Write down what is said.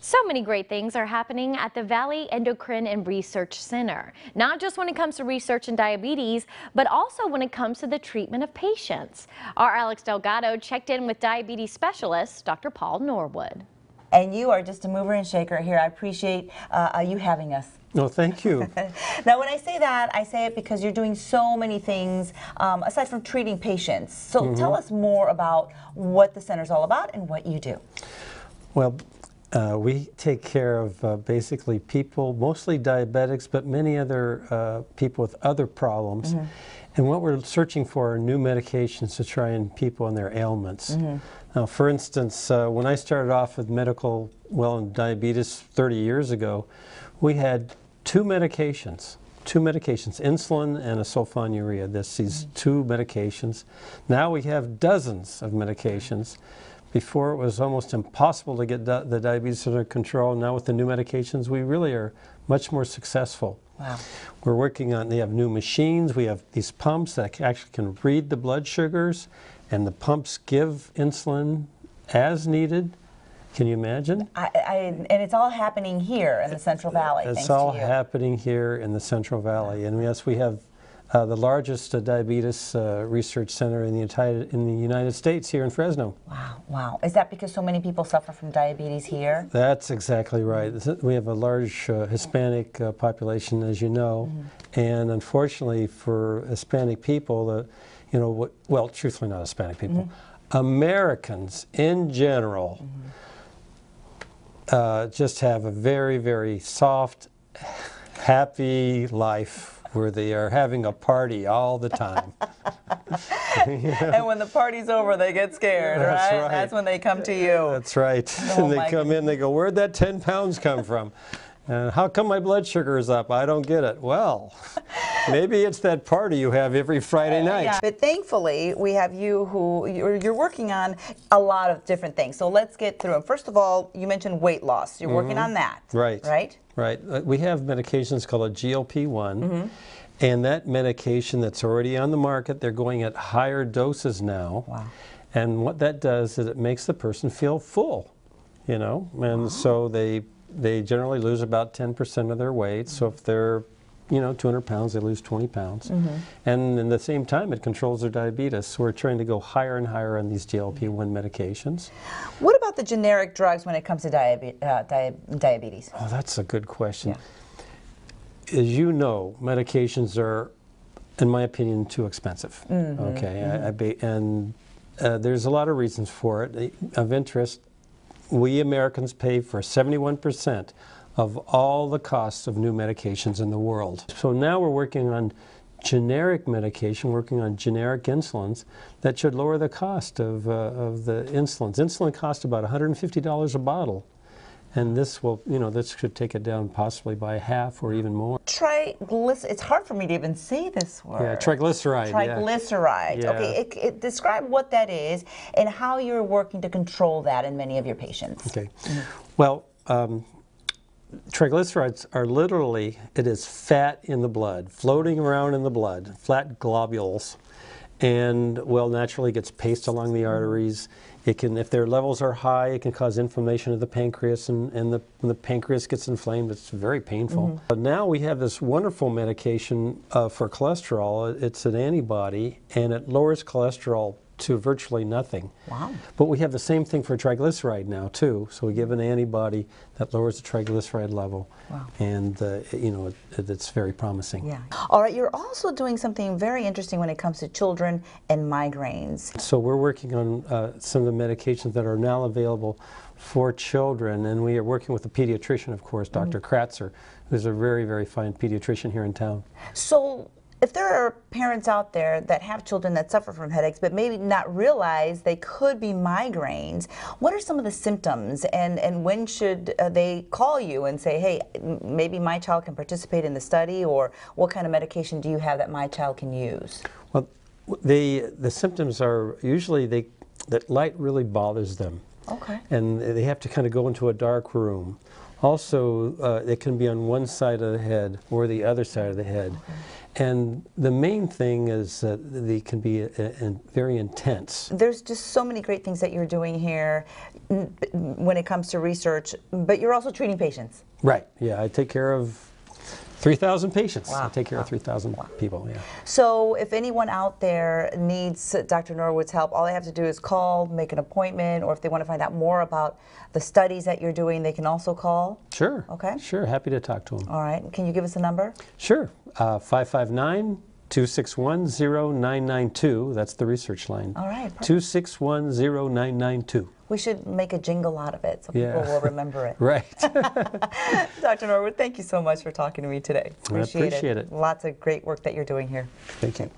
So many great things are happening at the Valley Endocrine and Research Center, not just when it comes to research in diabetes, but also when it comes to the treatment of patients. Our Alex Delgado checked in with diabetes specialist Dr. Paul Norwood. And you are just a mover and shaker here. I appreciate you having us. No, thank you. Now, when I say that, I say it because you're doing so many things aside from treating patients. So tell us more about what the center's all about and what you do. Well, we take care of basically people, mostly diabetics, but many other people with other problems. And what we're searching for are new medications to try in people and their ailments. Now, for instance, when I started off with medical, in diabetes 30 years ago, we had two medications, insulin and a sulfonylurea. These two medications. Now we have dozens of medications. Before it was almost impossible to get the diabetes under control. Now with the new medications, we really are much more successful. Wow. We're working on, they have new machines, we have these pumps that actually can read the blood sugars, and the pumps give insulin as needed. Can you imagine? And it's all happening here in the Central Valley. It's all happening here in the Central Valley. And yes, we have the largest diabetes research center in the United States here in Fresno. Wow, wow. Is that because so many people suffer from diabetes here? That's exactly right. We have a large Hispanic population, as you know, and unfortunately for Hispanic people, truthfully not Hispanic people, Americans in general just have a very, very soft, happy life where they are having a party all the time. And when the party's over, they get scared, right? That's when they come to you. That's right. Oh, and they come in, they go, where'd that 10 pounds come from? How come my blood sugar is up? I don't get it. Well, maybe it's that party you have every Friday night. Yeah. But thankfully, we have you who you're working on a lot of different things. So let's get through them. First of all, you mentioned weight loss. You're working on that. Right. Right? Right. We have medications called a GLP-1. And that medication that's already on the market, they're going at higher doses now. Wow. And what that does is it makes the person feel full, and so they generally lose about 10% of their weight. So if they're 200 pounds, they lose 20 pounds. And in the same time, it controls their diabetes. So we're trying to go higher and higher on these GLP-1 medications. What about the generic drugs when it comes to diabetes? Oh, that's a good question. Yeah. As you know, medications are, in my opinion, too expensive. There's a lot of reasons for it. Of interest, we Americans pay for 71% of all the costs of new medications in the world. So now we're working on generic medication, working on generic insulins that should lower the cost of the insulins. Insulin costs about $150 a bottle. And this will, this should take it down possibly by half or even more. It's hard for me to even say this word. Yeah, triglyceride. Triglyceride. Yeah. Okay, describe what that is and how you're working to control that in many of your patients. Okay. Well, triglycerides are literally, it is fat in the blood, floating around in the blood, fat globules. And naturally gets paced along the arteries. It can, if their levels are high, it can cause inflammation of the pancreas, and when the pancreas gets inflamed, it's very painful. But now we have this wonderful medication for cholesterol. It's an antibody, and it lowers cholesterol to virtually nothing. Wow. But we have the same thing for triglyceride now too. So we give an antibody that lowers the triglyceride level. Wow. And it's very promising. Yeah. All right, you're also doing something very interesting when it comes to children and migraines. So we're working on some of the medications that are now available for children, and we are working with a pediatrician, of course, Dr. Kratzer, who's a very, very fine pediatrician here in town. So if there are parents out there that have children that suffer from headaches but maybe not realize they could be migraines, what are some of the symptoms, and when should they call you and say, hey, maybe my child can participate in the study, or what kind of medication do you have that my child can use? Well, the symptoms are usually that light really bothers them. Okay. And they have to kind of go into a dark room. Also, it can be on one side of the head or the other side of the head. Okay. And the main thing is that they can be very intense. There's just so many great things that you're doing here when it comes to research, but you're also treating patients. Right, yeah, I take care of 3,000 patients. Wow. I take care of 3,000 people, yeah. So if anyone out there needs Dr. Norwood's help, all they have to do is call, make an appointment, or if they want to find out more about the studies that you're doing, they can also call? Sure. Okay. Sure, happy to talk to them. All right. Can you give us a number? Sure, 559-261-0992. That's the research line. All right. 261-0992. We should make a jingle out of it so people Yeah. will remember it. Right. Dr. Norwood, thank you so much for talking to me today. I appreciate it. Lots of great work that you're doing here. Thank you.